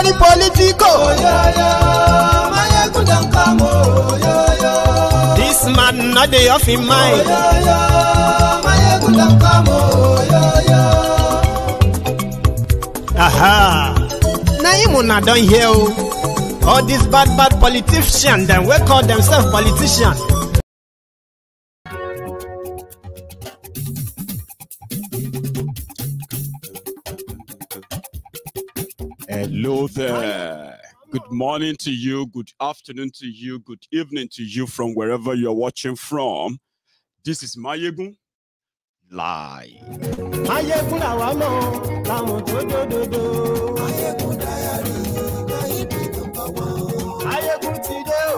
very political. This man not dey off in mind. Aha. Now him una don hear all these bad politicians them we call themselves politicians. Hello there. Good morning to you, good afternoon to you, good evening to you from wherever you're watching from. This is Mayegun Live. Mayegun lawamo, lamo dododo. Mayegun diary, Mayegun ti de o,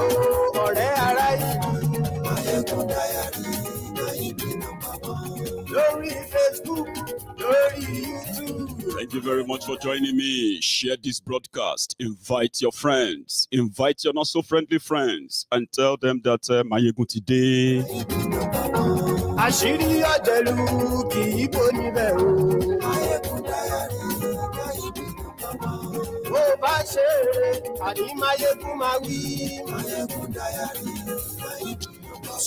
ọ̀rẹ́ ará ìlú. Mayegun diary, lórí Facebook, lórí YouTube. Thank you very much for joining me. Share this broadcast. Invite your friends. Invite your not so friendly friends and tell them that Mayegun today. Àṣírí ọ̀jẹ̀lú kì í bò níbẹ̀ o. Mayegun diary, bó bá ṣe àní Mayegun máa wí. Mayegun diary.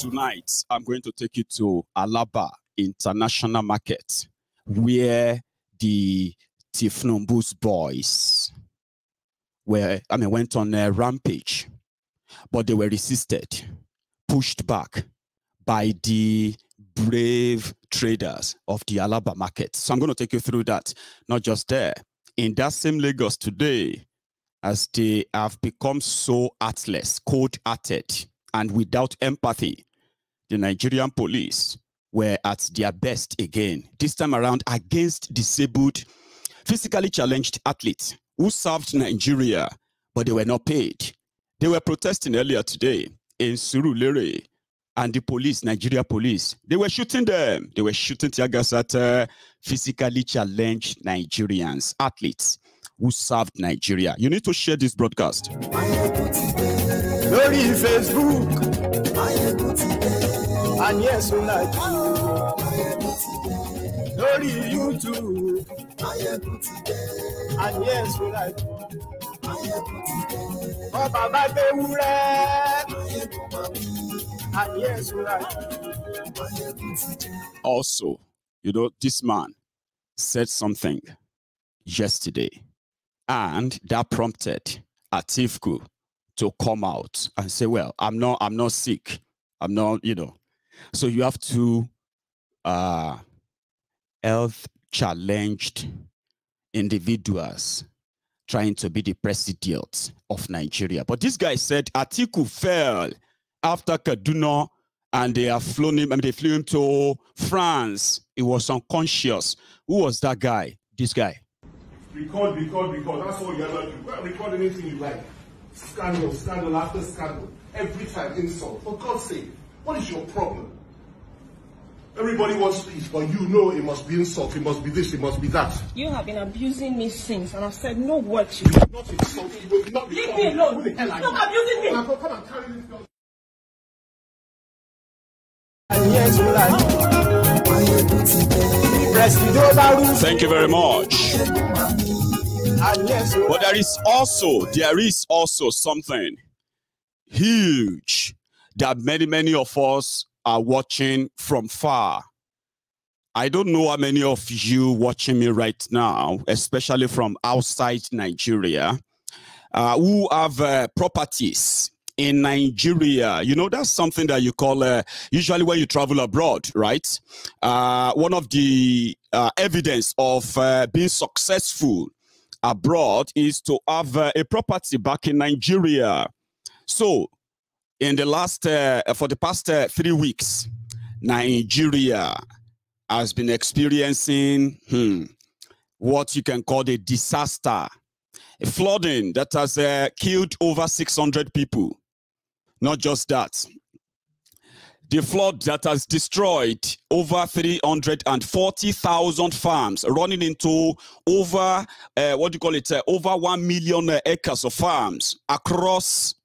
Tonight, I'm going to take you to Alaba International Market, where the Tifnumbu's boys went on a rampage, but they were resisted, pushed back by the brave traders of the Alaba market. So I'm going to take you through that. Not just there, in that same Lagos today, as they have become so heartless, cold-hearted, and without empathy, the Nigerian police were at their best again, this time around against disabled, physically challenged athletes who served Nigeria, but they were not paid. They were protesting earlier today in Surulere, and the police, Nigeria police, they were shooting them. They were shooting tear gas at physically challenged Nigerians, athletes who served Nigeria. You need to share this broadcast. Lórí Facebook, and yes, we like you. Lórí YouTube, and yes, we like you. Oh, Baba Bewure, and yes, we like you. Also, you know, this man said something yesterday, and that prompted Atiku to come out and say, well, I'm not sick. I'm not, you know. So you have two health challenged individuals trying to be the president of Nigeria. But this guy said Atiku fell after Kaduna and they have flown him, they flew him to France. He was unconscious. Who was that guy? This guy. Record. That's all you ever do. Record anything you like. Scandal after scandal. Every time insult. For God's sake, what is your problem? Everybody wants peace, but you know it must be insult, it must be this, it must be that. You have been abusing me since, and I've said no word to you. You not insulting, you will not be. Leave me alone. Who the hell are you? Stop abusing me. Come and carry this girl. Thank you very much. But there is also something huge that many of us are watching from far. I don't know how many of you watching me right now, especially from outside Nigeria, who have properties in Nigeria. You know, that's something that you call, usually when you travel abroad, right? One of the evidence of being successful abroad is to have a property back in Nigeria. So, in the last, for the past 3 weeks, Nigeria has been experiencing what you can call a disaster, a flooding that has killed over 600 people. Not just that, the flood that has destroyed over 340,000 farms, running into over, over 1 million acres of farms across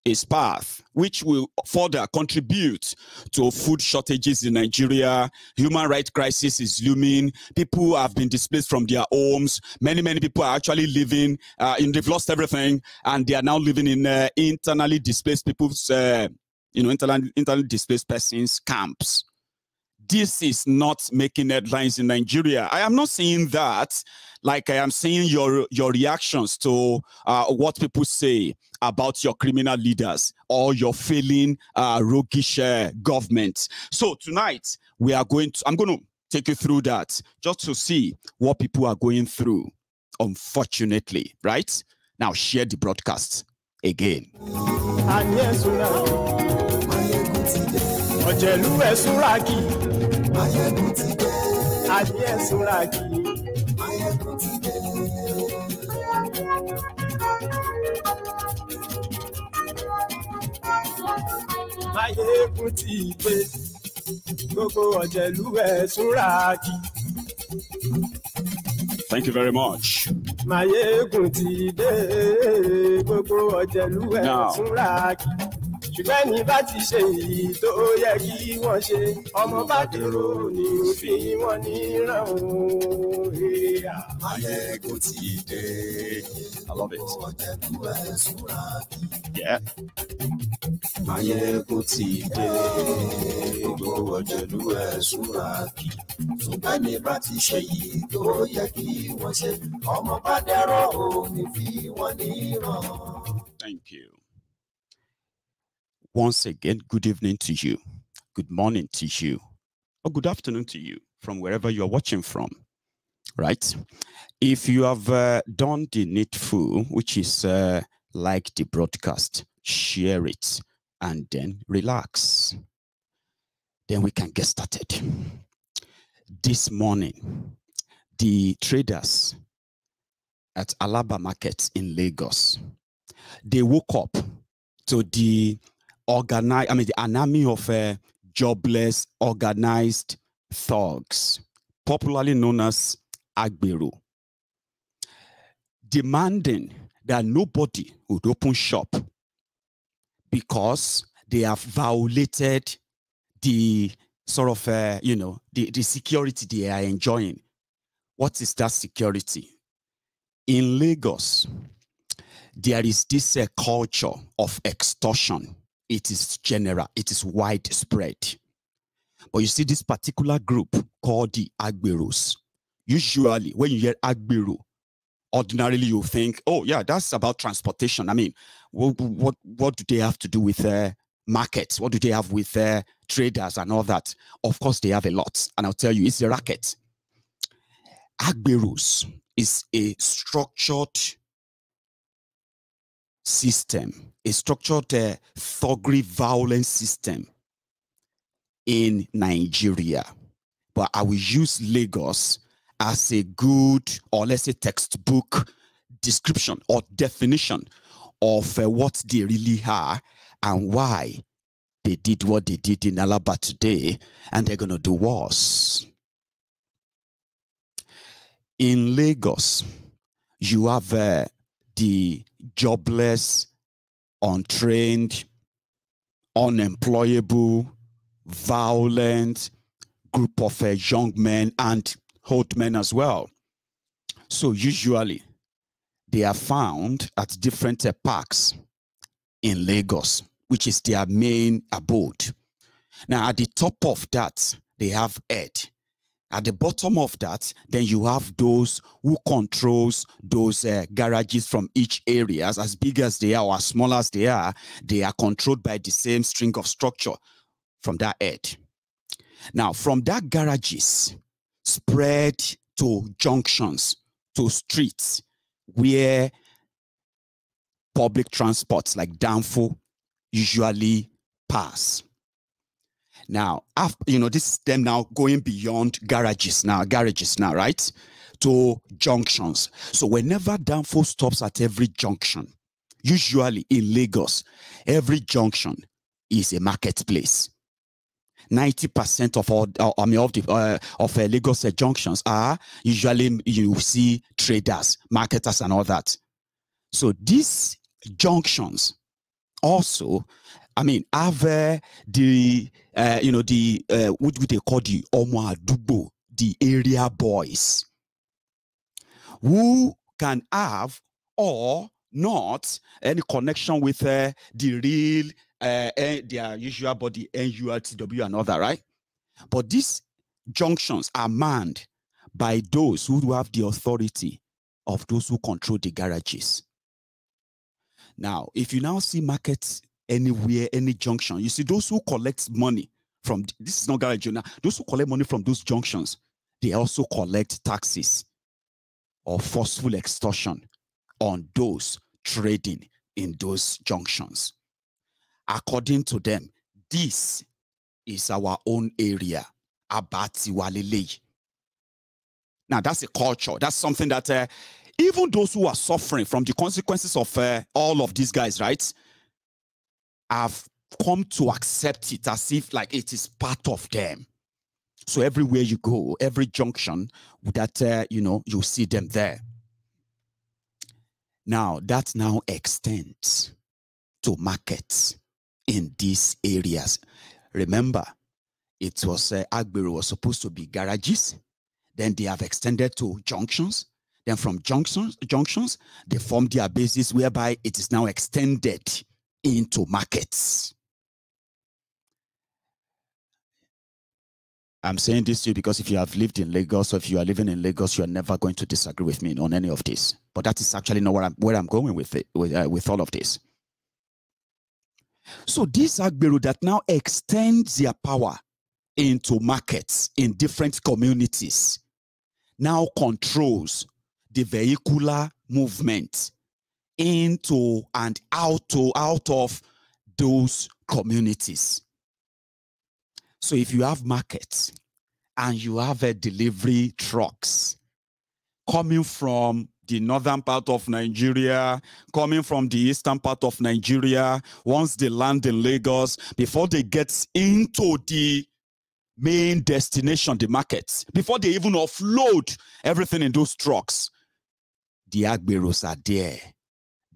its path, which will further contribute to food shortages in Nigeria. Human rights crisis is looming. People have been displaced from their homes. Many people are actually living they've lost everything, and they are now living in internally displaced people's, internally displaced persons camps. This is not making headlines in Nigeria. I am not saying that like I am seeing your reactions to what people say about your criminal leaders or your failing roguish government. So tonight I'm going to take you through that just to see what people are going through, unfortunately, right? Now share the broadcast again. Thank you very much. Now, ṣùgbọ́n bá ti ṣe èyí tó yẹ kí wọ́n ṣe ọmọ bá dúró ní òfin wọn níran òun. Ayẹ̀kọ́ ti dé. I love it. Yeah. Ayẹ̀kọ́ ti dé. Gbogbo ọ̀jẹ̀lú ẹ̀ súnra kì. Ṣùgbọ́n bá ti ṣe èyí tó yẹ kí wọ́n ṣe ọmọ bá dúró ní òfin wọn níran. Thank you. Once again, good evening to you, good morning to you, or good afternoon to you from wherever you're watching from, right? If you have done the needful, which is like the broadcast, share it, and then relax. Then we can get started. This morning, the traders at Alaba market in Lagos, they woke up to the an army of jobless, organized thugs, popularly known as Agberos, demanding that nobody would open shop because they have violated the sort of, the security they are enjoying. What is that security? In Lagos, there is this culture of extortion. It is general, it is widespread. But you see this particular group called the Agberos. Usually, when you hear Agbero, ordinarily you think, oh yeah, that's about transportation. I mean, what do they have to do with markets? What do they have with traders and all that? Of course, they have a lot. And I'll tell you, it's a racket. Agberos is a structured system, a structured thuggery violence system in Nigeria. But I will use Lagos as a good, or let's say textbook description or definition of what they really are and why they did what they did in Alaba today, and they're going to do worse. In Lagos, you have the jobless, untrained, unemployable, violent group of young men and old men as well. So usually they are found at different parks in Lagos, which is their main abode. Now at the top of that, they have head. At the bottom of that, then you have those who controls those garages from each area, as big as they are or as small as they are controlled by the same string of structure from that head. Now, from that garages, spread to junctions, to streets, where public transports like Danfo usually pass. Now, after, this is them now going beyond garages now, right? To junctions. So whenever Danfo stops at every junction, usually in Lagos, every junction is a marketplace. 90% of all, Lagos junctions are usually, you see traders, marketers and all that. So these junctions also, I mean, have what they call the Omo Adubo, the area boys, who can have or not any connection with the real, their usual body, NURTW and other, right? But these junctions are manned by those who have the authority of those who control the garages. Now, if you now see markets anywhere, any junction, you see those who collect money from, this is not garage, now, those who collect money from those junctions, they also collect taxes or forceful extortion on those trading in those junctions. According to them, this is our own area. Abati walele. Now, that's a culture. That's something that even those who are suffering from the consequences of all of these guys, right, have come to accept it as if like it is part of them. So everywhere you go, every junction, that, you see them there. Now, that now extends to markets in these areas. Remember, it was Agberos was supposed to be garages. Then they have extended to junctions. Then from junctions, they form their bases whereby it is now extended into markets. I'm saying this to you because if you have lived in Lagos or if you are living in Lagos, you are never going to disagree with me on any of this. But that is actually not where I'm going with it, with all of this. So this Agberos that now extends their power into markets in different communities now controls the vehicular movement into and out of those communities. So if you have markets and you have delivery trucks coming from the northern part of Nigeria, coming from the eastern part of Nigeria, once they land in Lagos, before they get into the main destination, the markets, before they even offload everything in those trucks, the Agberos are there,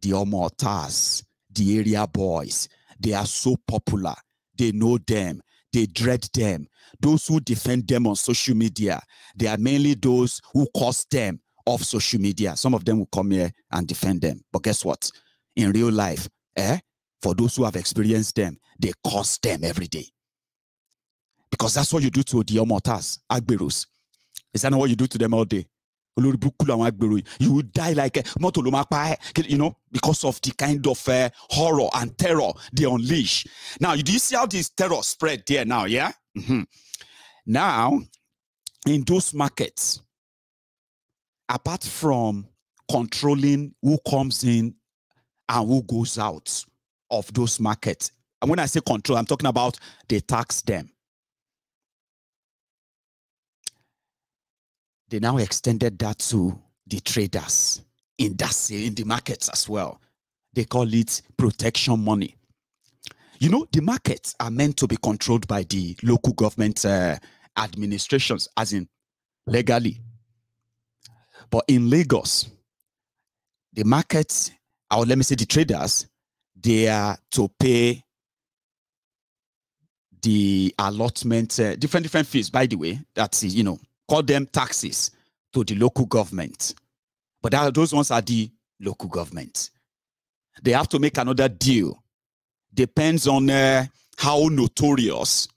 the Omotas, the area boys. They are so popular. They know them. They dread them. Those who defend them on social media, they are mainly those who cause them off social media. Some of them will come here and defend them. But guess what? In real life, for those who have experienced them, they cause them every day. Because that's what you do to the Omotas, Agberos. Is that not what you do to them all day? You would die like because of the kind of horror and terror they unleash. Now, do you see how this terror spread there now, yeah? Now, in those markets, apart from controlling who comes in and who goes out of those markets, and when I say control, I'm talking about they tax them. They now extended that to the traders in the markets as well. They call it protection money. The markets are meant to be controlled by the local government administrations, as in legally. But in Lagos, the markets, or let me say the traders, they are to pay the allotment, different fees, by the way, that's, call them taxes to the local government. But those ones are the local government. They have to make another deal. Depends on how notorious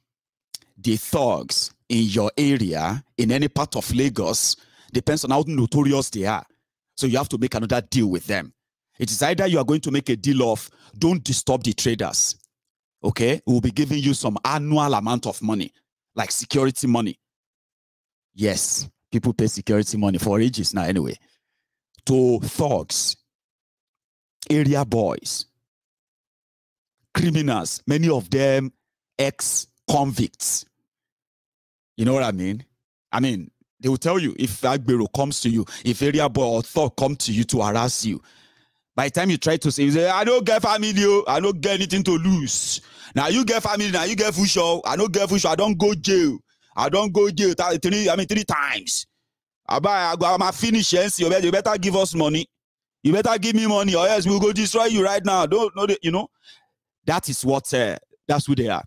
the thugs in your area, in any part of Lagos, depends on how notorious they are. So you have to make another deal with them. It is either you are going to make a deal of don't disturb the traders. Okay? We'll be giving you some annual amount of money, like security money. Yes, people pay security money for ages now anyway. To thugs, area boys, criminals, many of them ex-convicts. You know what I mean? I mean, they will tell you if Agberos comes to you, if area boy or thug come to you to harass you, by the time you try to say, you say, I don't get family, I don't get anything to lose. Now you get family, now you get fush, I don't get fush, I don't go jail. I don't go jail 3 times. I'm finished. You better give us money. You better give me money, or else we'll go destroy you right now. That is what, that's who they are.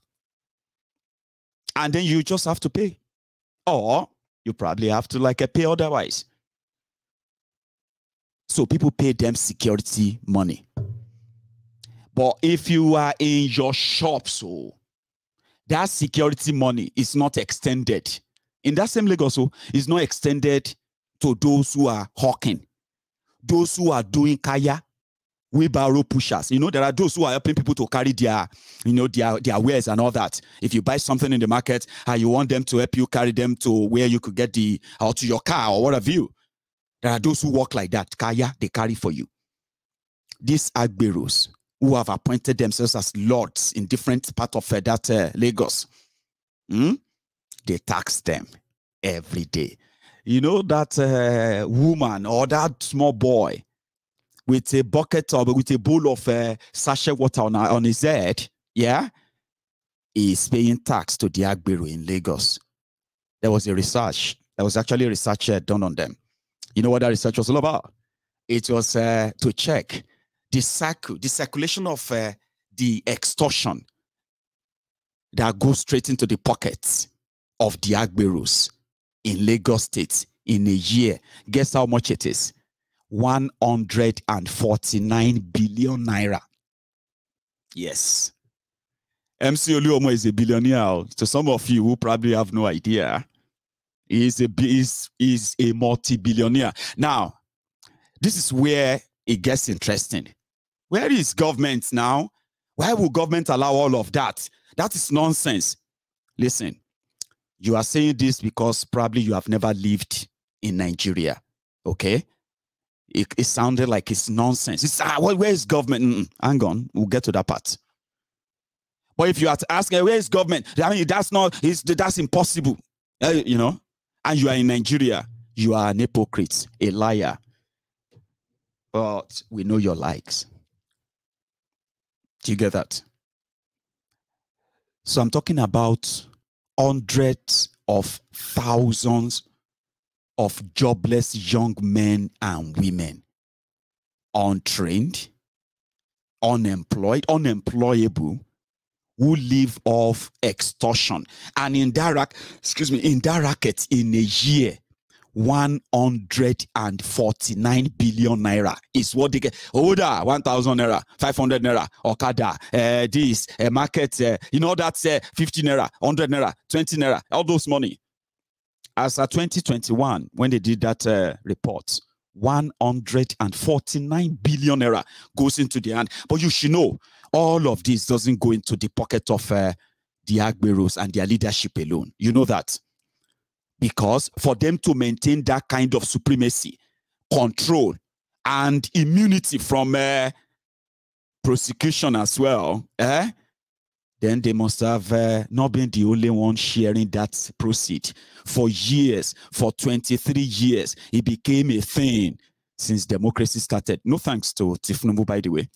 And then you just have to pay. Or you probably have to like pay otherwise. So people pay them security money. But if you are in your shop, so that security money is not extended. In that same Lagos, so it's not extended to those who are hawking, those who are doing kaya, wheelbarrow pushers. You know, there are those who are helping people to carry their, you know, their wares and all that. If you buy something in the market and you want them to help you carry them to where you could get or to your car or whatever you. There are those who work like that. Kaya, they carry for you. These Agberos who have appointed themselves as lords in different parts of that Lagos, they tax them every day. You know that woman or that small boy with a bucket or with a bowl of sachet water on his head, yeah, is paying tax to the Agbero in Lagos. There was a research. There was actually research done on them. You know what that research was all about? It was to check the circulation of the extortion that goes straight into the pockets of the Agberos in Lagos State in a year. Guess how much it is? 149 billion naira. Yes. MC Oluomo is a billionaire. To some of you who probably have no idea, he is a multi-billionaire. Now, this is where it gets interesting. Where is government now? Why will government allow all of that? That is nonsense. Listen, you are saying this because probably you have never lived in Nigeria, okay? It sounded like it's nonsense. It's, where is government? Hang on, we'll get to that part. But if you are to ask, where is government? I mean, that's impossible, you know? And you are in Nigeria, you are an hypocrite, a liar. But we know your likes. Do you get that? So I'm talking about hundreds of thousands of jobless young men and women, untrained, unemployed, unemployable, who live off extortion. And in that racket in a year, 149 billion naira is what they get. Order 1,000 naira, 500 naira, Okada, this market, you know, that's 50 naira, 100 naira, 20 naira, all those money. As of 2021, when they did that report, 149 billion naira goes into the hand. But you should know, all of this doesn't go into the pocket of the Agberos and their leadership alone. You know that. Because for them to maintain that kind of supremacy, control, and immunity from prosecution as well, then they must have not been the only one sharing that proceed. For years, for 23 years, it became a thing since democracy started. No thanks to Tifnumbu, by the way.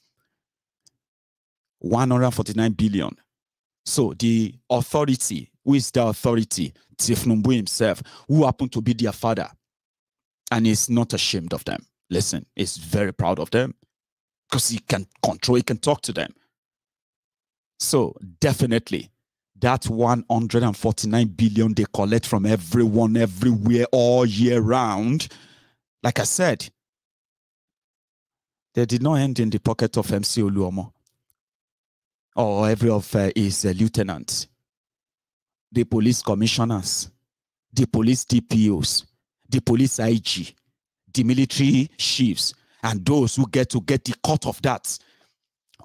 149 billion. So the authority, who is the authority? Tifnumbu himself, who happened to be their father, and is not ashamed of them. Listen, he's very proud of them because he can control, he can talk to them. So definitely that 149 billion they collect from everyone, everywhere, all year round, like I said, they did not end in the pocket of MC Oluomo or every of his lieutenants, the police commissioners, the police DPOs, the police IG, the military chiefs, and those who get the cut of that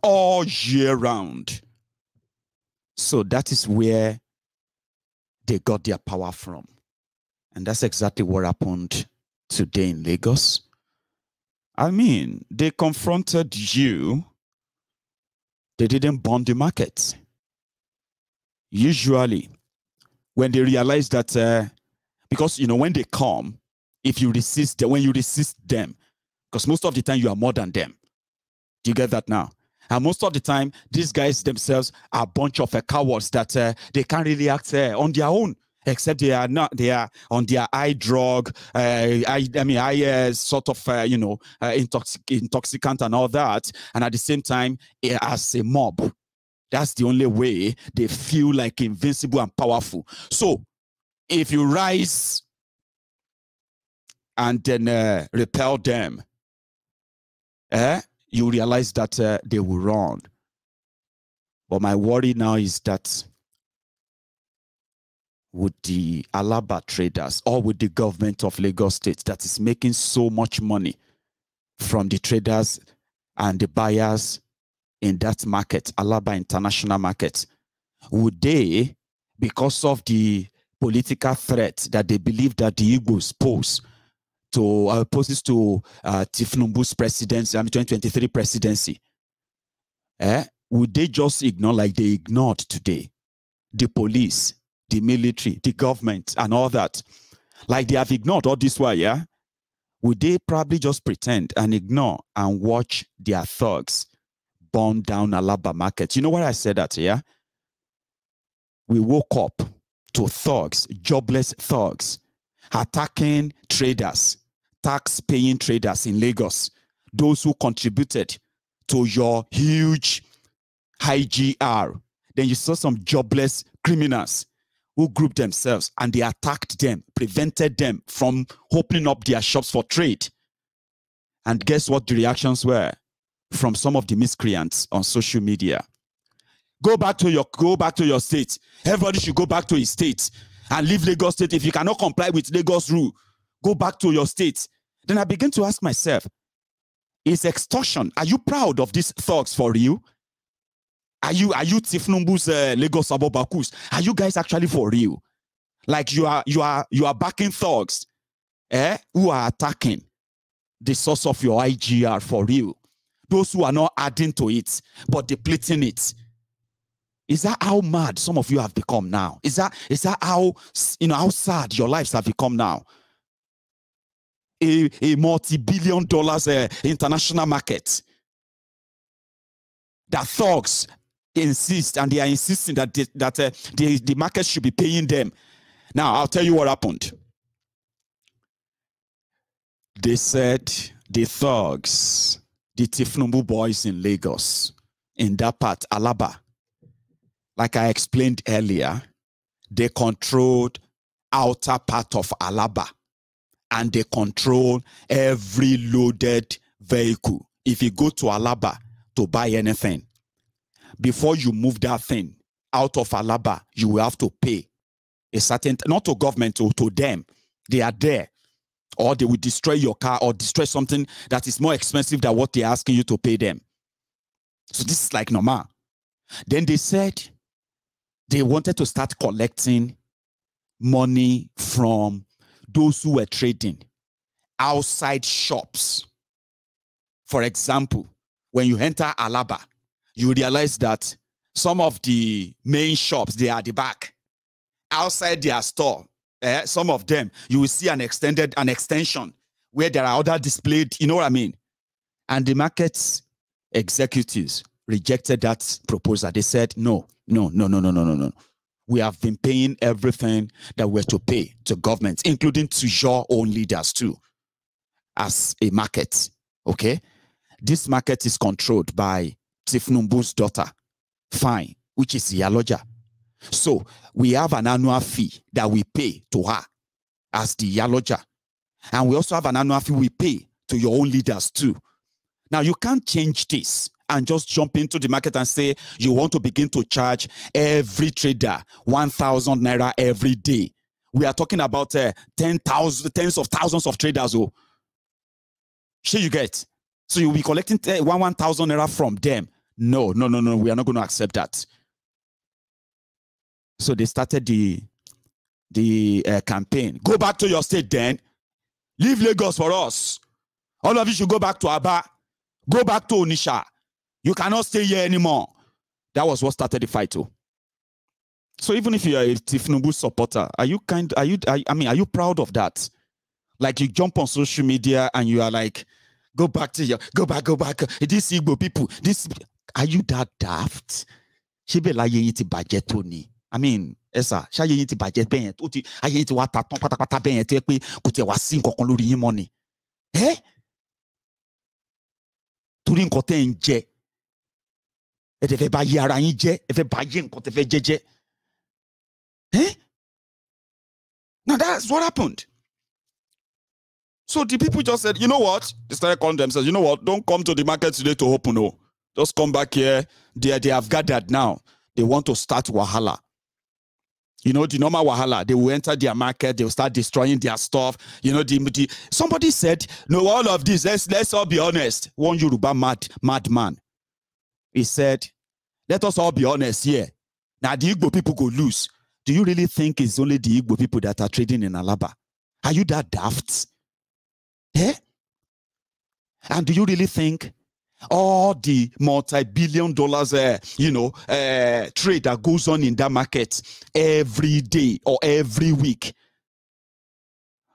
all year round. So that is where they got their power from. And that's exactly what happened today in Lagos. I mean, they confronted you. They didn't burn the market. Usually, when they realize that, because, you know, when they come, if you resist them, when you resist them, because most of the time you are more than them. Do you get that now? And most of the time, these guys themselves are a bunch of cowards that they can't really act on their own, except they are on their eye drug, sort of, intoxicant and all that. And at the same time, as a mob, That's the only way they feel like invincible and powerful. So if you rise and then repel them, you realize that they will run. But my worry now is that with the Alaba traders or with the government of Lagos State that is making so much money from the traders and the buyers in that market, Alaba International Market, would they, because of the political threat that they believe that the Igbos poses to Tifnumbu's presidency, 2023 presidency, would they just ignore like they ignored today the police, the military, the government, and all that? Like they have ignored all this while, yeah? Would they probably just pretend and ignore and watch their thugs burn down Alaba market? You know why I said that, yeah? We woke up to thugs, jobless thugs, attacking traders, tax-paying traders in Lagos, those who contributed to your huge high GR. Then you saw some jobless criminals who grouped themselves and they attacked them, prevented them from opening up their shops for trade. And guess what the reactions were from some of the miscreants on social media? Go back to your state. Everybody should go back to his state and leave Lagos State. If you cannot comply with Lagos rule, go back to your state. Then I begin to ask myself, is extortion? Are you proud of these thugs for real? Are you Tifnumbu's Lagos Abobakus? Are you guys actually for real? Like you are backing thugs, who are attacking the source of your IGR for real? Those who are not adding to it, but depleting it. Is that how mad some of you have become now? Is that how, how sad your lives have become now? A multi-billion dollars international market that thugs insist, and they are insisting that the market should be paying them. Now, I'll tell you what happened. They said the thugs, the Tifnumbu boys in Lagos, in that part, Alaba, like I explained earlier, they controlled outer part of Alaba, and they control every loaded vehicle. If you go to Alaba to buy anything, before you move that thing out of Alaba, you will have to pay a certain, not to government, to them. They are there. Or they will destroy your car or destroy something that is more expensive than what they're asking you to pay them. So this is like normal. Then they said they wanted to start collecting money from those who were trading outside shops. For example, when you enter Alaba, you realize that some of the main shops, they are at the back. Outside their store, some of them, you will see an extension where there are other displayed, you know what I mean? And the market executives rejected that proposal. They said, no. We have been paying everything that we're to pay to government, including to your own leaders too, as a market, okay? This market is controlled by Tifnumbu's daughter, Fine, which is Yaloja. So we have an annual fee that we pay to her as the Yaloja. And we also have an annual fee we pay to your own leaders too. Now you can't change this and just jump into the market and say you want to begin to charge every trader 1,000 naira every day. We are talking about tens of thousands of traders. Oh, sure you get. So you'll be collecting 1,000 naira from them. No. We are not going to accept that. So they started the campaign. Go back to your state then. Leave Lagos for us. All of you should go back to Aba. Go back to Onisha. You cannot stay here anymore. That was what started the fight too. So even if you are a Tifnumbu supporter, are you proud of that? Like you jump on social media and you are like, go back. This Igbo people, are you that daft? I mean, esa, shaye yiti budget ben, oti aye yiti wata ton patapata ben te pe ko te wa sin kokon lórí yin money. Torí nǹkan tẹ́ ń jẹ. Now that's what happened. So the people just said, you know what? They started calling themselves, you know what? Don't come to the market today to open. No. Just come back here. They have gathered now. They want to start wahala. You know, the normal wahala. They will enter their market. They will start destroying their stuff. You know, somebody said, no, all of this, let's all be honest. One Yoruba madman. He said, let us all be honest here. Now the Igbo people go lose. Do you really think it's only the Igbo people that are trading in Alaba? Are you that daft? Eh? And do you really think all the multi-billion dollars, trade that goes on in that market every day or every week,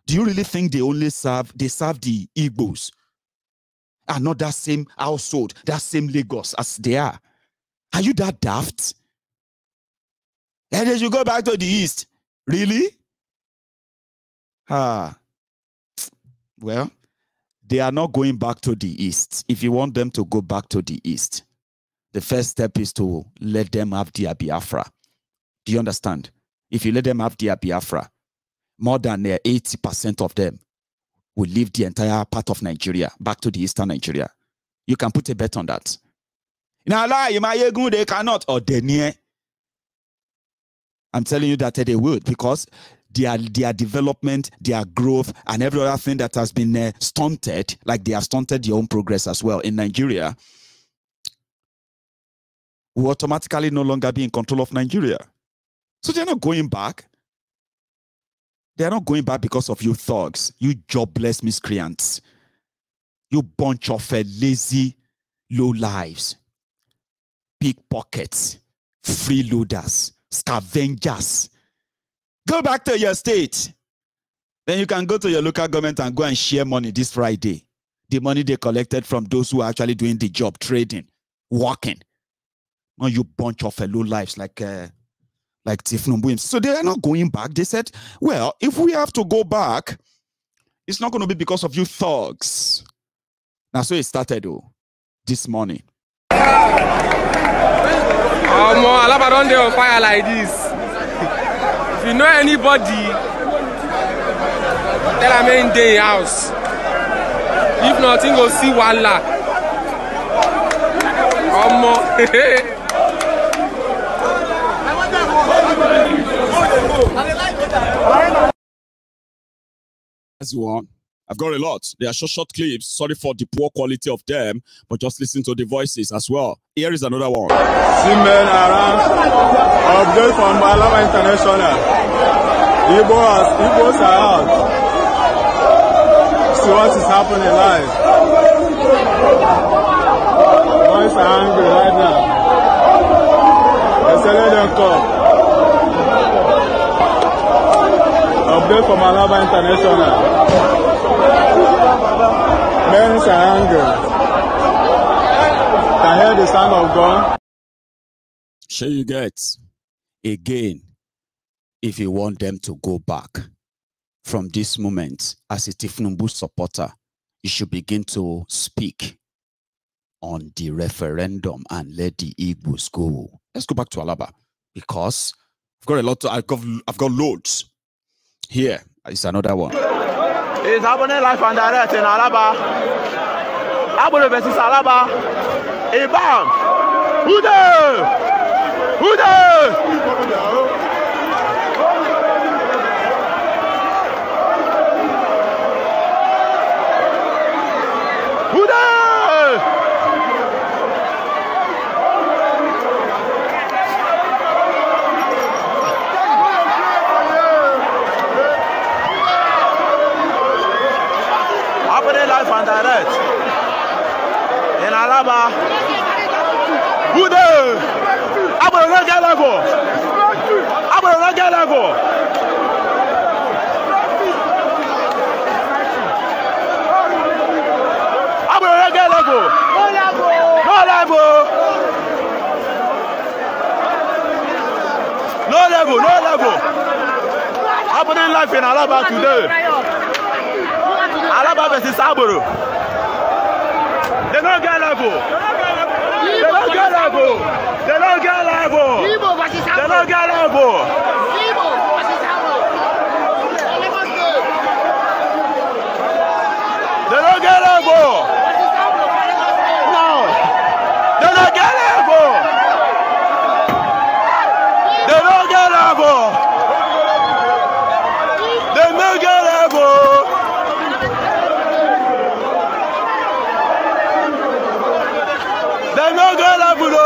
do you really think they serve the Igbos and not that same household, that same Lagos as they are? Are you that daft? And they should go back to the east. Really? Well, they are not going back to the east. If you want them to go back to the east, the first step is to let them have their Biafra. Do you understand? If you let them have their Biafra, more than 80% of them will leave the entire part of Nigeria back to the eastern Nigeria. You can put a bet on that. Now, they cannot, or they near. I'm telling you that they would, because their development, their growth, and every other thing that has been stunted, like they have stunted their own progress as well in Nigeria, will automatically no longer be in control of Nigeria. So they're not going back. They're not going back because of you thugs, you jobless miscreants, you bunch of lazy low lives, pickpockets, freeloaders, scavengers. Go back to your state. Then you can go to your local government and go and share money this Friday. The money they collected from those who are actually doing the job, trading, working. Now you bunch of low lives like Tifnumbuim. So they are not going back. They said, well, if we have to go back, it's not going to be because of you thugs. Now, so it started this morning. Alaba don't dey on fire like this. If you know anybody, tell them in the house. If nothing, go see Walla. As you want. I've got a lot. They are short clips. Sorry for the poor quality of them, but just listen to the voices as well. Here is another one. See men around. Update from Alaba International. Igbos are out. See what is happening live. Boys are angry right now. They say let them come. Update from Alaba International. Men are angry. Can hear the sound of gun. Sure you get. Again, if you want them to go back from this moment, as a Tifnumbu supporter, you should begin to speak on the referendum and let the Igbos go. Let's go back to Alaba, because I've got a lot. I've got loads. Here is another one. It's happening live and direct in Alaba. Agberos versus Alaba. Bam! Who there? Who there? Who there? Happening live and direct in Alaba. Who there? Agberos not get level. Agberos not get level. Agberos not get level. No level. No level. No level. Happening live in Alaba today. Alaba versus Agberos. They don't get level. They don't get level. don't get level. They don't get level. No. They don't get level. They don't get level. They don't get level. They don't get level.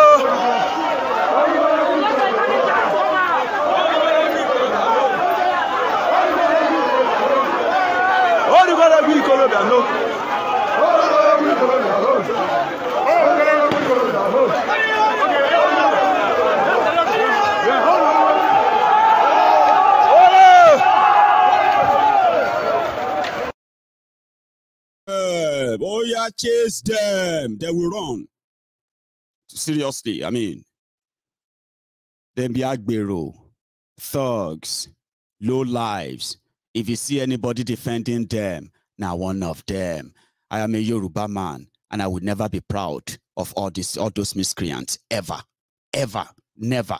Oh, you gotta be Colombia, no. Oh yeah, chase them. They will run. Seriously, I mean, them be Agberos, thugs, low lives. If you see anybody defending them, now one of them. I am a Yoruba man, and I would never be proud of all those miscreants ever, never.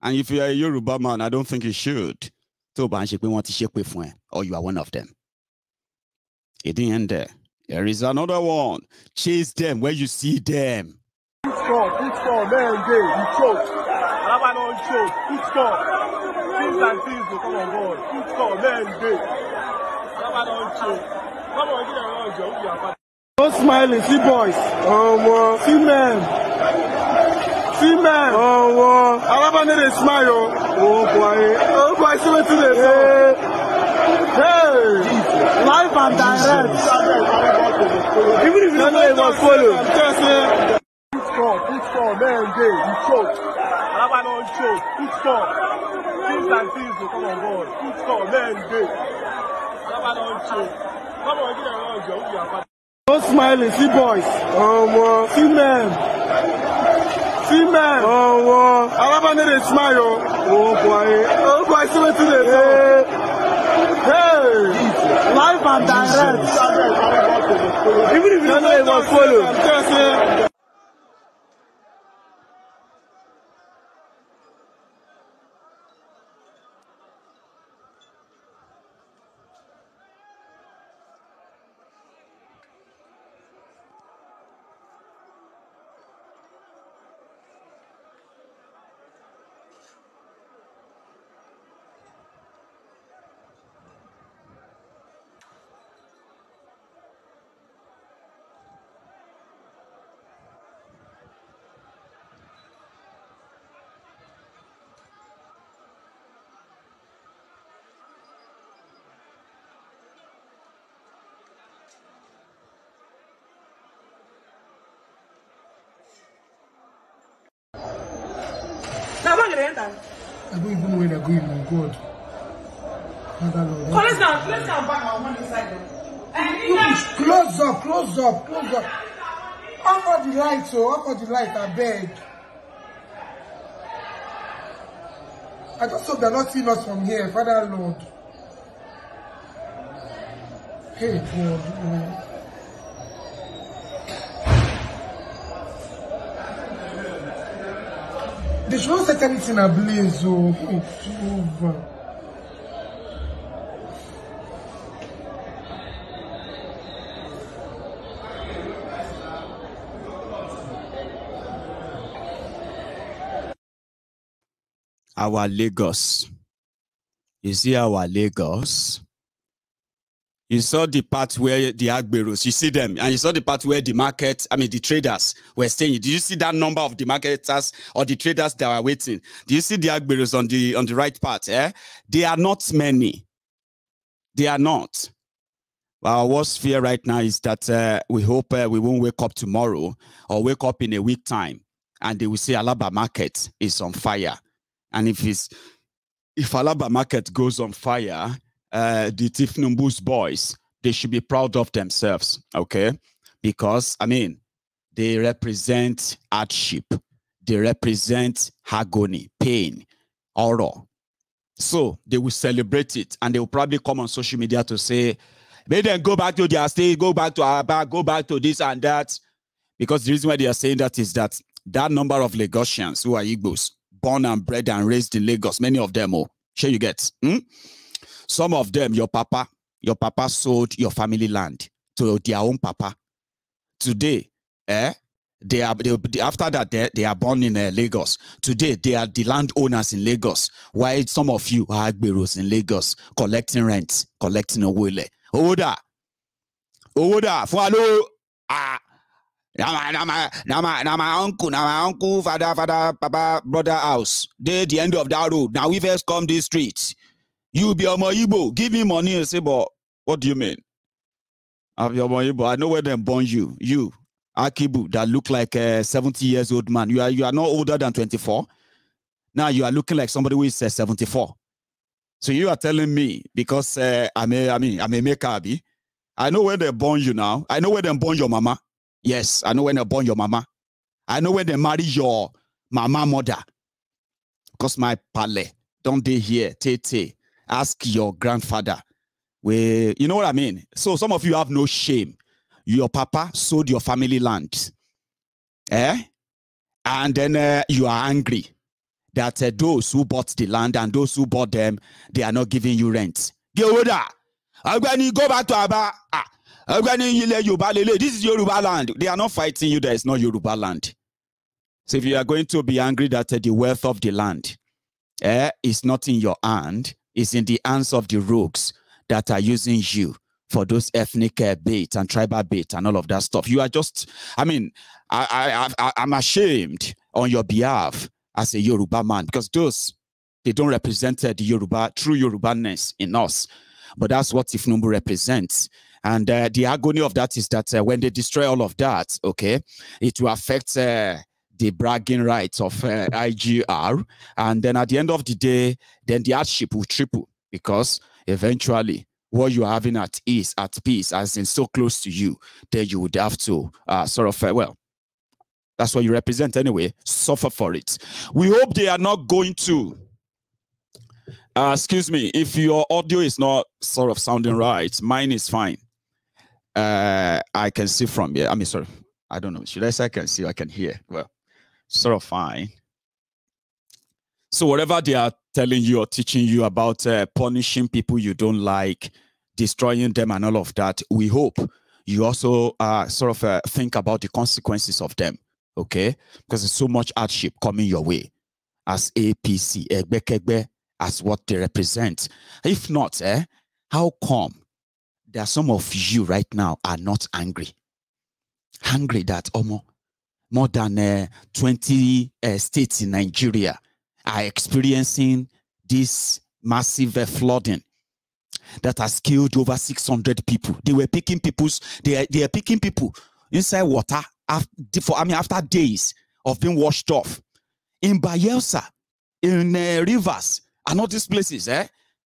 And if you are a Yoruba man, I don't think you should. So, or you are one of them. It didn't end there. There is another one. Chase them where you see them. Good score, man, gay, you choke. Alaba don't choke. Good score. Things like things will come on board. Good score, man, gay. Alaba don't choke. Come on, get around, Joe. Don't smile, see boys. See men. See men. Alaba need a smile. Oh boy, see what they say. Hey, live and direct. Even if you don't know it was follow. Good score, man, gay, you choke. Alaba don't choke. Good score. Things like things will come on board. Good score, man, gay. Alaba don't choke. Come on, get around, Joe. Don't smile, see boys. See men. See men. Alaba need a smile. Oh boy, see what they say. Hey, live and direct. Even if you don't know it was follow. Now, what are you doing? I don't even know where they're going, my God. Father Lord. Let's down back on one side. Close up. Off for the light, I beg. I just hope they're not seeing us from here, Father Lord. Hey, God. They should not set anything ablaze, oh, Jehovah. Our Lagos. You see our Lagos? You saw the part where the Agberos, you see them, and you saw the part where the market, the traders were staying. Did you see that number of the marketers or the traders that were waiting? Do you see the Agberos on the right part? They are not many. They are not. Our worst fear right now is that we hope we won't wake up tomorrow or wake up in a week time and they will say Alaba market is on fire. And if Alaba market goes on fire, the Tifnumbu's boys, they should be proud of themselves, okay? Because, they represent hardship. They represent agony, pain, horror. So they will celebrate it, and they will probably come on social media to say, may them go back to their state, go back to Alaba, go back to this and that. Because the reason why they are saying that is that number of Lagosians who are Igbos born and bred and raised in Lagos. Many of them, oh, sure you get. Some of them, your papa sold your family land to their own papa. Today, after that, they are born in Lagos. Today, they are the landowners in Lagos. While some of you are Agberos in Lagos, collecting rent, collecting Owole. Oda, follow. Now my uncle, father, papa, brother house. They the end of that road. Now we first come this street. You be a Igbo, give me money and say, but what do you mean? I'm your Igbo. I know where they born you. You, Akibu, that look like a 70 years old man. You are not older than 24. Now you are looking like somebody who is 74. So you are telling me because I'm a Mekabi. I know where they born you now. I know where they born your mama. Yes, I know when they born your mama. I know when they marry your mama mother. Because my pale, don't they hear, Tete, ask your grandfather. You know what I mean? So some of you have no shame. Your papa sold your family land. And then you are angry that those who bought the land and those who bought them, they are not giving you rent. Get older. I'm going to go back to Aba. This is Yoruba land. They are not fighting you. There is no Yoruba land. So if you are going to be angry that the wealth of the land is not in your hand, it's in the hands of the rogues that are using you for those ethnic bait and tribal bait and all of that stuff. You are just, I'm ashamed on your behalf as a Yoruba man because they don't represent the Yoruba, true Yorubaness in us. But that's what Ifnumbu represents. And the agony of that is that when they destroy all of that, okay, it will affect the bragging rights of IGR. And then at the end of the day, then the hardship will triple because eventually what you are having at peace, as in so close to you, then you would have to well, that's what you represent anyway, suffer for it. We hope they are not going to excuse me, if your audio is not sort of sounding right, mine is fine. I can see from here. I mean, sorry, I don't know. Should I say I can see? I can hear. Well, sort of fine. So whatever they are telling you or teaching you about punishing people you don't like, destroying them and all of that, we hope you also sort of think about the consequences of them, okay? Because there's so much hardship coming your way as APC, Egbe, as what they represent. If not, how come there are some of you right now are not angry? Angry that more than 20 states in Nigeria are experiencing this massive flooding that has killed over 600 people. They were picking they are picking people inside water after days of being washed off. In Bayelsa, in rivers, and all these places,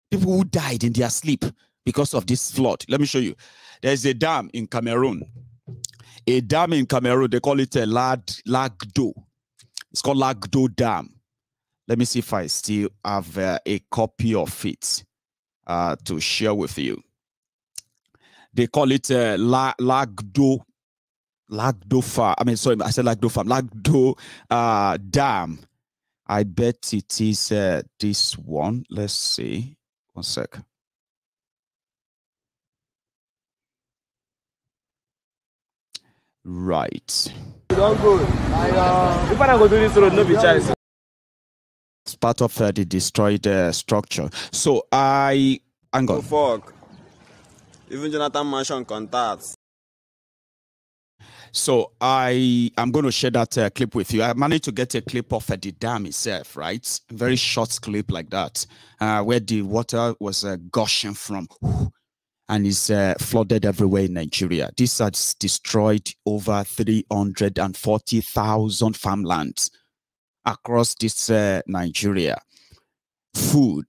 people who died in their sleep because of this flood. Let me show you. There's a dam in Cameroon. A dam in Cameroon, they call it a Lagdo. It's called Lagdo Dam. Let me see if I still have a copy of it to share with you. They call it Lagdo Farm. I mean, sorry, I said Lagdo Farm. Lagdo Dam. I bet it is this one. Let's see. One sec. Right. Don't go. If I go to this road, no be choice. It's part of the destroyed structure. So hang on. Oh, fuck. Even Jonathan mentioned contacts. So I'm going to share that clip with you. I managed to get a clip of the dam itself, right? Very short clip like that, where the water was gushing from, and is flooded everywhere in Nigeria. This has destroyed over 340,000 farmlands across this Nigeria. Food,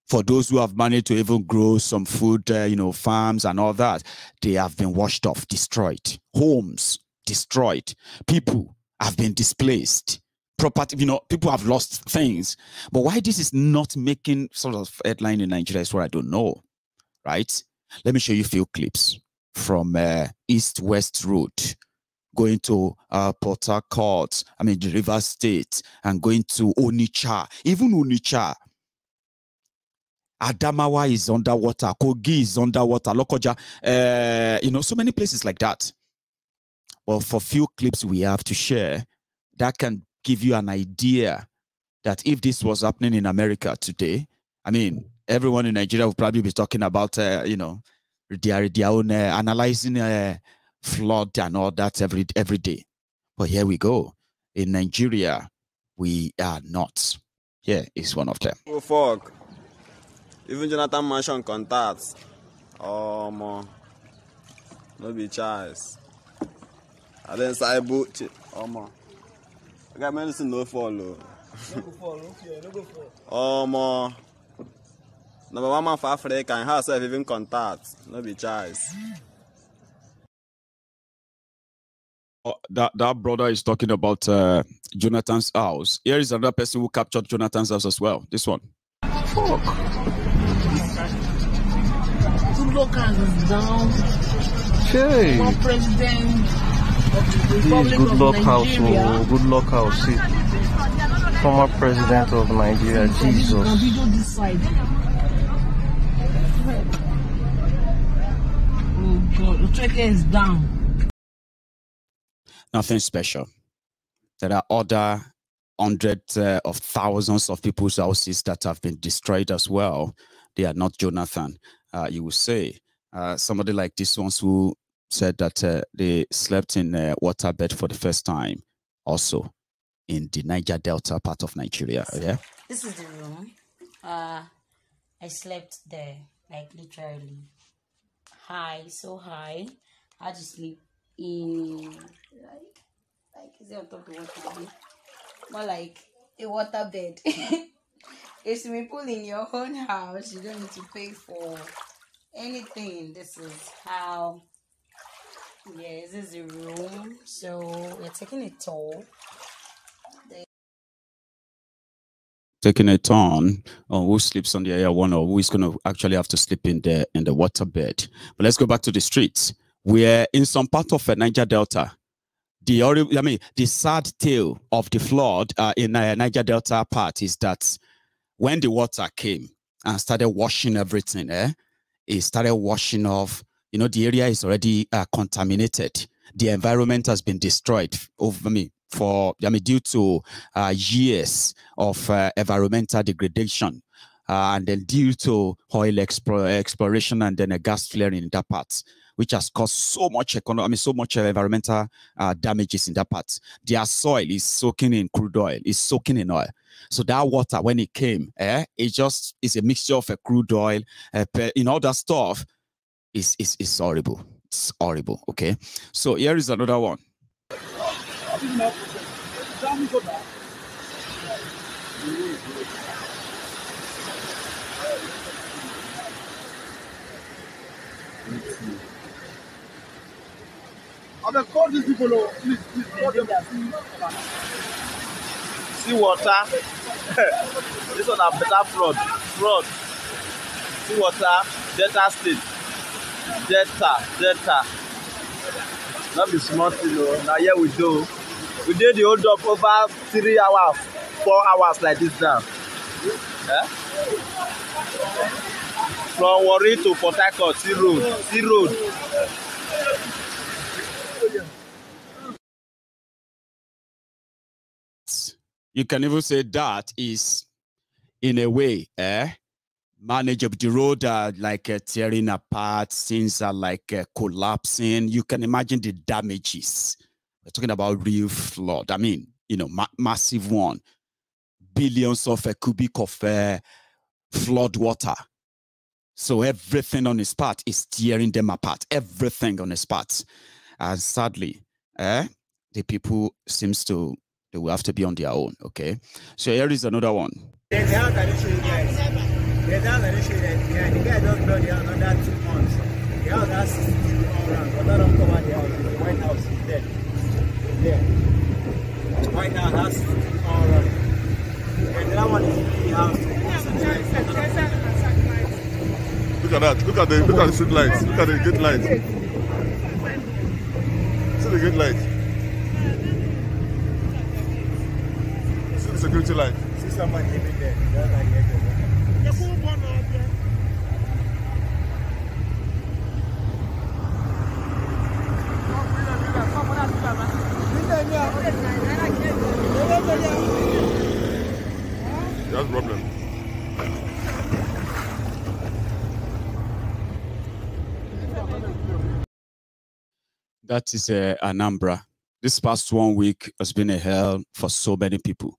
for those who have managed to even grow some food, farms and all that, they have been washed off, destroyed. Homes destroyed. People have been displaced. Property, people have lost things. But why this is not making sort of headline in Nigeria is what I don't know, right? Let me show you a few clips from East-West Road, going to Port Harcourt, I mean, the River State, and going to Onitsha, even Onitsha. Adamawa is underwater, Kogi is underwater, Lokoja, you know, so many places like that. Well, for few clips we have to share, that can give you an idea that if this was happening in America today, I mean, everyone in Nigeria will probably be talking about, you know, their own analyzing flood and all that every day. But here we go. In Nigeria, we are not. Here is one of them. Oh, fuck. Even Jonathan mentioned contacts. Oh, man. No be chance. And then side boot. Oh, man. I got medicine no follow. No go follow. No go follow. Oh, man. Number one man for Africa and herself even contacts. No be chance. Oh, that brother is talking about Jonathan's house. Here is another person who captured Jonathan's house as well. This one. Fuck. Two locals is down. Hey. Former president of the Republic Good of luck house, Nigeria. oh, good luck house. See. Former president of Nigeria, Jesus. You can video this side. Oh God, the tracker is down. Nothing special. There are other hundreds of thousands of people's houses that have been destroyed as well. They are not Jonathan, you will say. Somebody like this ones who said that they slept in a waterbed for the first time, also in the Niger Delta part of Nigeria. Yeah. This is the room. I slept there, like literally high, so high. I had to sleep in like is it on top of the water? More like a water bed. A swimming pool in your own house. You don't need to pay for anything. This is how. Yes, this is the room. So we're taking a tour. Taking a turn on who sleeps on the air one or who is going to actually have to sleep in the water bed. But let's go back to the streets. We're in some part of Niger Delta. The sad tale of the flood in Niger Delta part is that when the water came and started washing everything, it started washing off. You know, the area is already contaminated. The environment has been destroyed due to years of environmental degradation, and then due to oil exploration and then a gas flaring in that part, which has caused so much environmental damages in that part. Their soil is soaking in crude oil, is soaking in oil. So that water, when it came, it just is a mixture of a crude oil, all that stuff. Is horrible. It's horrible. Okay. So here is another one. I'm going to call these people, please, call them. See water. This one a better flood. See water, Delta State. Delta. Not be smart, you know. Now here we do. We did the hold up over 3 hours, 4 hours like this now. From Warri to Port Harcourt, sea road. You can even say that is, in a way, manageable. The road are like tearing apart, things are like collapsing. You can imagine the damages. We're talking about real flood. I mean, you know, massive one. Billions of cubic of flood water. So everything on his part is tearing them apart. Everything on his part. And sadly, the people they will have to be on their own, okay? So here is another one. There's a house I didn't show you guys. There's a house I didn't show you guys behind. The guy just brought the house under 2 months. The house has CCTV all around. But don't cover the house. The White House is there. There. The White House has CCTV all around. And the other one is the house. Look at that. Look at the street lights. Look at the gate lights. See the gate lights. security light. See someone living there. Just like the edge of That's the problem. That is Anambra. This past 1 week has been a hell for so many people.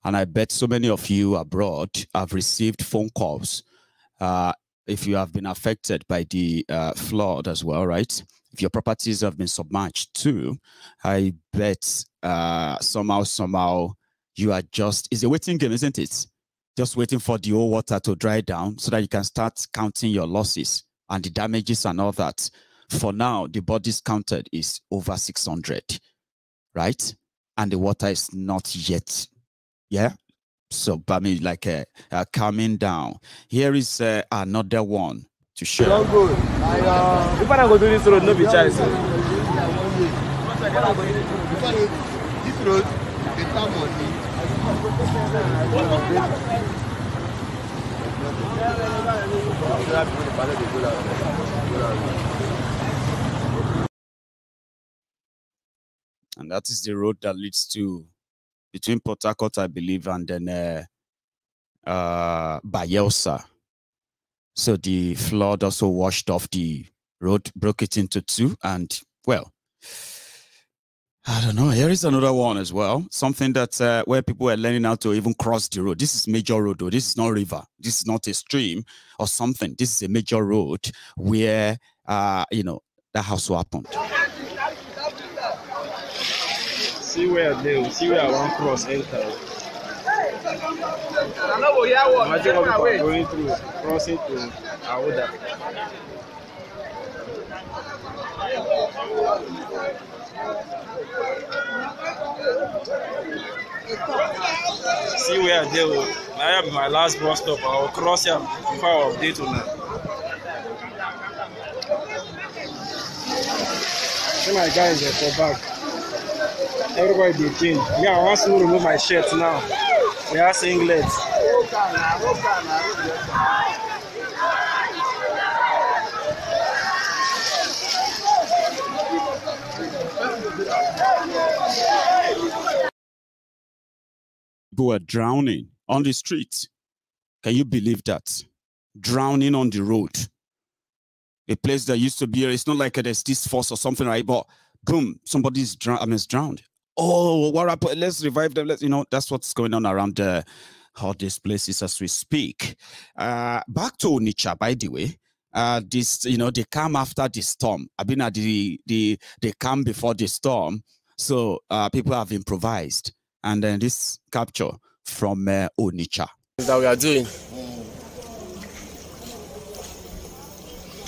And I bet so many of you abroad have received phone calls if you have been affected by the flood as well, right? If your properties have been submerged too, I bet somehow you are just, it's a waiting game, isn't it? Just waiting for the old water to dry down so that you can start counting your losses and the damages and all that. For now, the bodies counted is over 600, right? And the water is not yet, yeah? So, I mean, like calming down. Here is another one to share. Don't go. If I don't go to this road, no be choice. This road, the time and that is the road that leads to between Port Harcourt, I believe, and then Bayelsa. So the flood also washed off the road, broke it into two, and well, I don't know. Here is another one as well. Something that where people are learning how to even cross the road. This is major road, though. This is not river. This is not a stream or something. This is a major road where you know, that house happened. See where I want cross enter. Imagine what people are going through, crossing to Aoda. See where I deal. I have my last bus stop. I will cross here before I update on that. See my guys there for back. Everybody they change. Yeah, I want to remove my shirt now. We are singlets. People were drowning on the street. Can you believe that? Drowning on the road. A place that used to be, it's not like there's this force or something, right? But boom, somebody's drowned. Oh, what happened? Let's revive them. You know, that's what's going on around all these places as we speak. Back to Onitsha, by the way. This, you know, they come after the storm. I've been at they come before the storm. So people have improvised. And then this capture from Onitsha. That we are doing.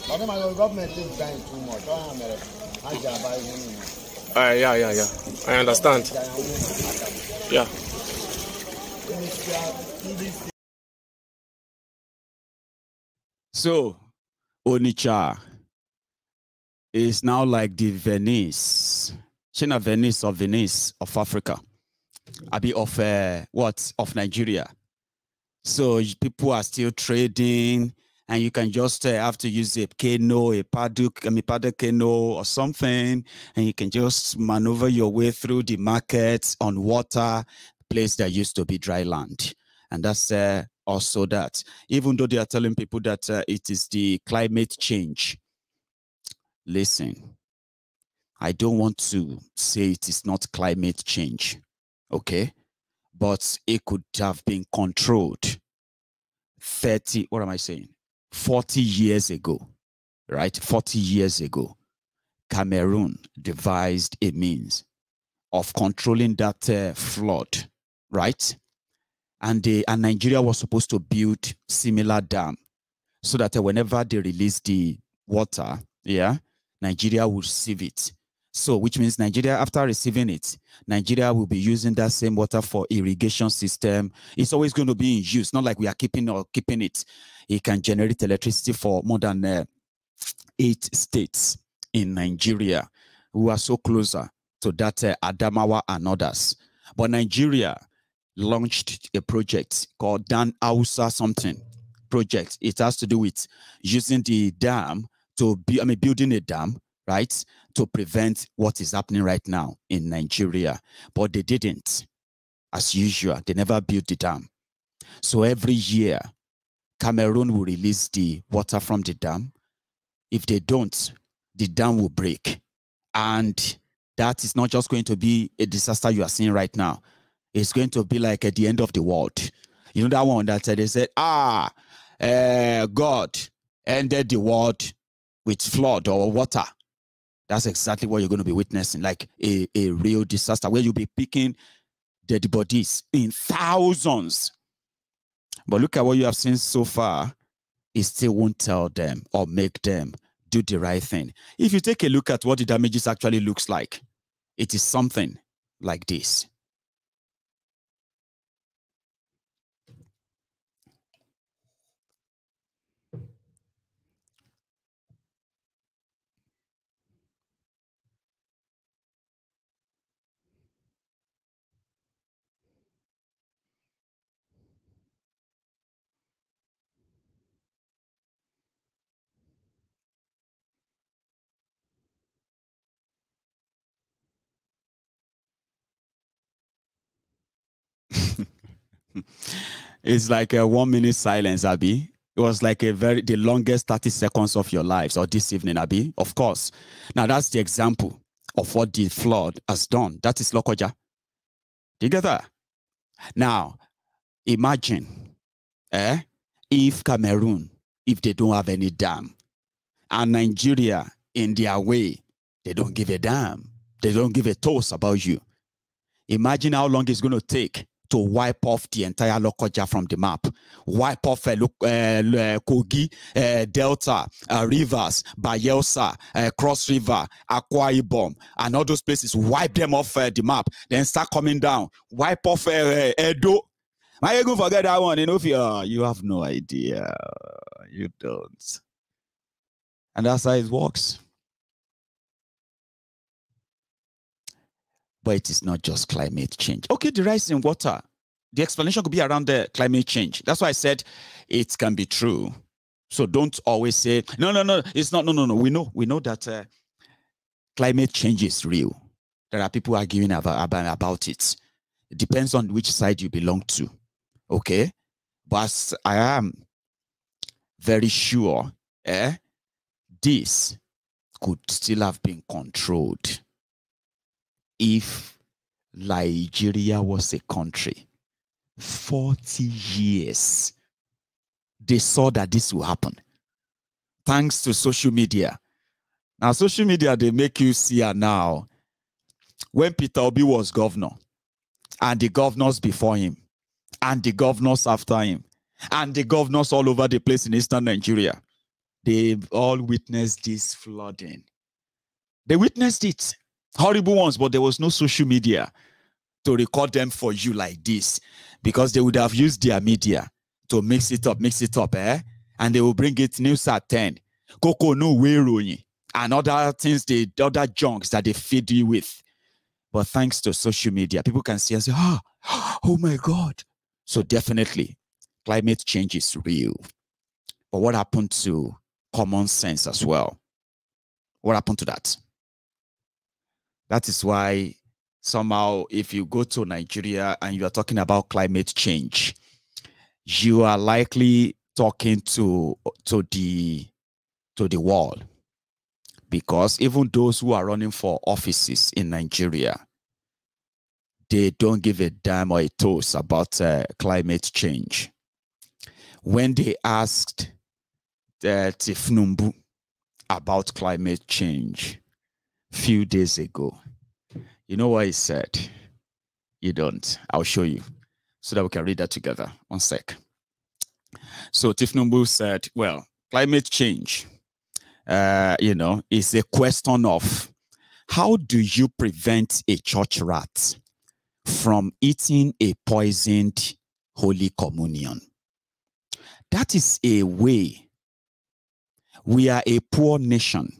The government is dying too much. Yeah. I understand. Yeah. So, Onitsha is now like the Venice. China Venice of Africa. Of of Nigeria. So people are still trading, and you can just have to use a canoe, a paddle canoe or something, and you can just maneuver your way through the markets on water, place that used to be dry land. And that's also that. Even though they are telling people that it is the climate change. Listen, I don't want to say it is not climate change. Okay, but it could have been controlled 40 years ago, right? 40 years ago, Cameroon devised a means of controlling that flood, right? And Nigeria was supposed to build similar dam so that whenever they release the water, yeah, Nigeria will receive it. So, which means Nigeria, after receiving it, Nigeria will be using that same water for irrigation system. It's always going to be in use, not like we are keeping it. It can generate electricity for more than 8 states in Nigeria who are so closer to that Adamawa and others. But Nigeria launched a project called Dan Ausa something project. It has to do with using the dam to be, building a dam, right, to prevent what is happening right now in Nigeria. But they didn't. As usual, they never built the dam. So every year, Cameroon will release the water from the dam. If they don't, the dam will break. And that is not just going to be a disaster you are seeing right now. It's going to be like at the end of the world. You know that one that they said, God ended the world with flood or water. That's exactly what you're going to be witnessing, like a real disaster where you'll be picking dead bodies in thousands. But look at what you have seen so far. It still won't tell them or make them do the right thing. If you take a look at what the damages actually looks like, it is something like this. It's like a 1 minute silence, Abby. It was like the longest 30 seconds of your lives or this evening, Abby. Of course. Now that's the example of what the flood has done. That is Lokoja. Do you get that? Now, imagine if Cameroon, if they don't have any dam, and Nigeria, in their way, they don't give a damn. They don't give a toss about you. Imagine how long it's going to take to wipe off the entire Lokoja from the map. Wipe off Kogi, Delta, Rivers, Bayelsa, Cross River, Akwa Ibom, and all those places. Wipe them off the map. Then start coming down. Wipe off Edo. Why you going to forget that one? You have no idea. You don't. And that's how it works. But it is not just climate change. Okay, the rise in water. The explanation could be around the climate change. That's why I said it can be true. So don't always say, no, it's not. No. We know that climate change is real. There are people arguing about it. It depends on which side you belong to. Okay? But I am very sure this could still have been controlled if Nigeria was a country. 40 years. They saw that this will happen. Thanks to social media. Now, social media, they make you see her now. When Peter Obi was governor, and the governors before him, and the governors after him, and the governors all over the place in eastern Nigeria, they've all witnessed this flooding. They witnessed it. Horrible ones, but there was no social media to record them for you like this, because they would have used their media to mix it up, and they will bring it news at 10. Coco no way, and other things, other junks that they feed you with. But thanks to social media, people can see and say, oh my God. So definitely, climate change is real. But what happened to common sense as well? What happened to that? That is why somehow, if you go to Nigeria and you are talking about climate change, you are likely talking to the wall. Because even those who are running for offices in Nigeria, they don't give a damn or a toss about climate change. When they asked Tifnumbu about climate change a few days ago, you know what he said? You don't. I'll show you so that we can read that together. One sec. So Tifnumbu said, well, climate change, is a question of how do you prevent a church rat from eating a poisoned Holy Communion? That is a way. We are a poor nation.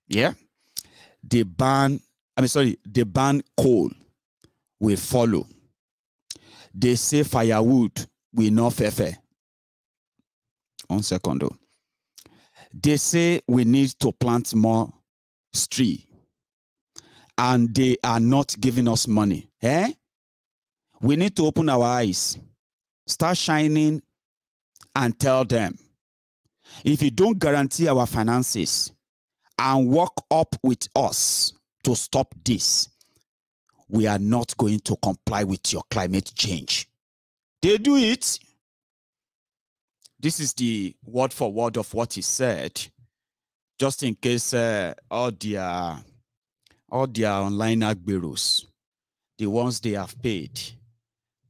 Yeah? The ban coal will follow. They say firewood will not fair. 1 second though. They say we need to plant more trees, and they are not giving us money. Eh? We need to open our eyes, start shining, and tell them, if you don't guarantee our finances and work up with us to stop this, we are not going to comply with your climate change. They do it. This is the word for word of what he said, just in case all their online Agberos, the ones they have paid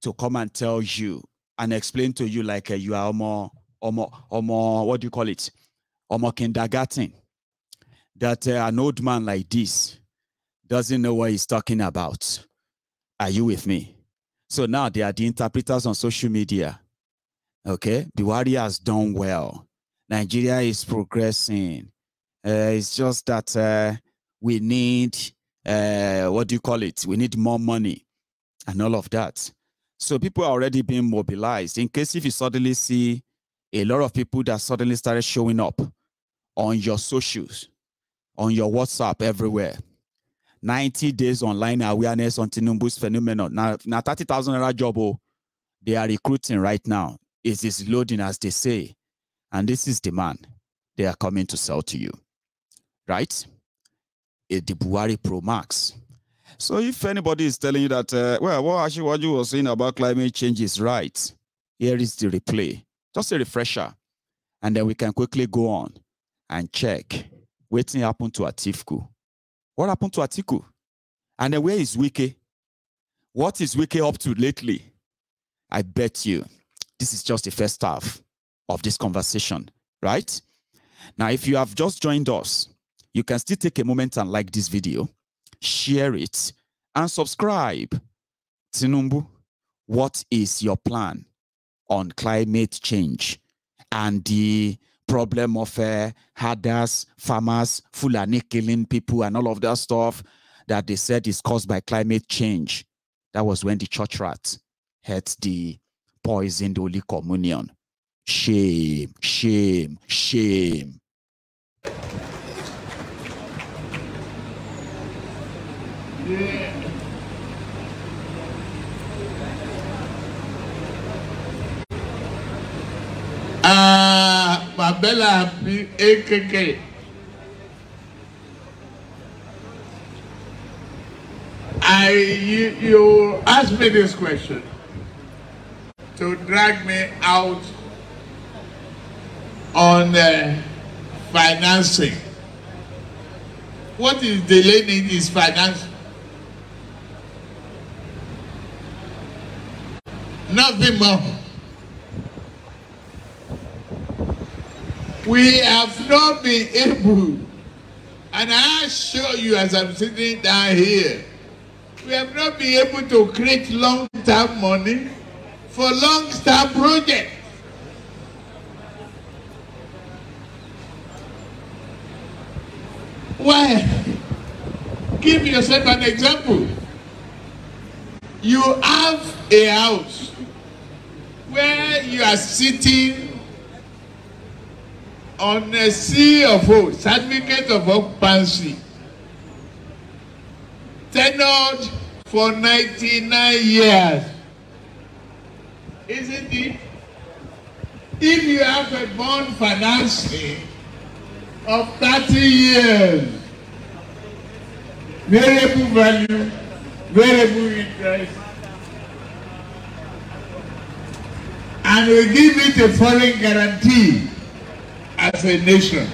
to come and tell you and explain to you like you are more, what do you call it? Kindergarten. That an old man like this doesn't know what he's talking about. Are you with me? So now they are the interpreters on social media. Okay, Buhari has done well. Nigeria is progressing. It's just that we need, what do you call it? We need more money and all of that. So people are already being mobilized. In case if you suddenly see a lot of people that suddenly started showing up on your socials, on your WhatsApp, everywhere. 90 days online awareness on Tinubu's phenomenon. Now 30,000 naira job they are recruiting right now. It is loading, as they say. And this is the man they are coming to sell to you. Right? The Buhari Pro Max. So if anybody is telling you that, well, what you were saying about climate change is right, here is the replay. Just a refresher. And then we can quickly go on and check what happened to Atiku. What happened to Atiku? And then where is Wike? What is Wike up to lately? I bet you this is just the first half of this conversation, right? Now, if you have just joined us, you can still take a moment and like this video, share it, and subscribe. Tinubu, what is your plan on climate change and the problem of herders, farmers, Fulani killing people and all of that stuff that they said is caused by climate change? That was when the church rat had the poisoned Holy Communion. Shame, shame, shame. Yeah. Babella AKK. You asked me this question to drag me out on financing. What is delaying is financing. Nothing more. We have not been able, and I assure you as I'm sitting down here, we have not been able to create long-term money for long-term projects. Why? Give yourself an example. You have a house where you are sitting on a CFO, certificate of occupancy, tenured for 99 years. Isn't it? If you have a bond financing of 30 years, variable value, variable interest, and we give it a foreign guarantee as a nation,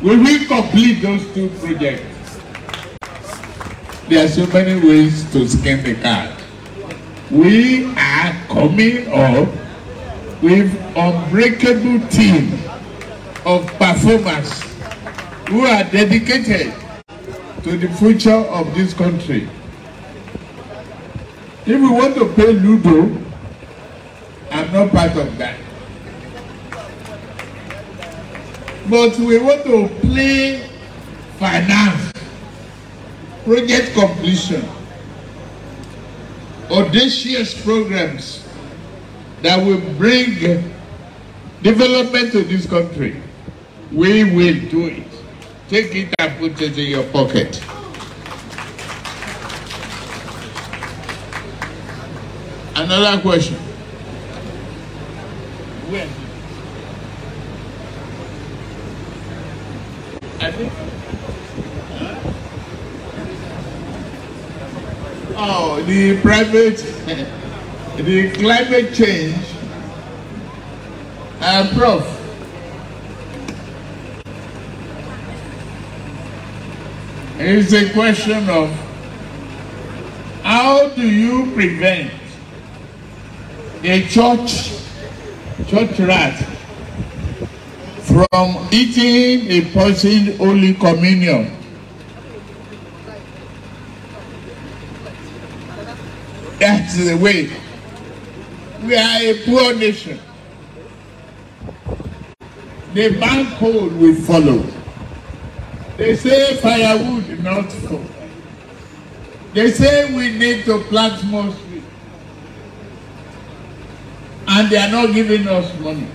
we will complete those two projects. There are so many ways to skin the cat. We are coming up with an unbreakable team of performers who are dedicated to the future of this country. If we want to play Ludo, I'm not part of that. But we want to play finance, project completion, audacious programs that will bring development to this country, we will do it. Take it and put it in your pocket. Another question. When? I think. Oh, the private, the climate change, Prof. It's a question of how do you prevent a church rat from eating a poisoned Holy Communion? That's the way. We are a poor nation. The bank code will follow. They say firewood, not food. They say we need to plant more trees. And they are not giving us money.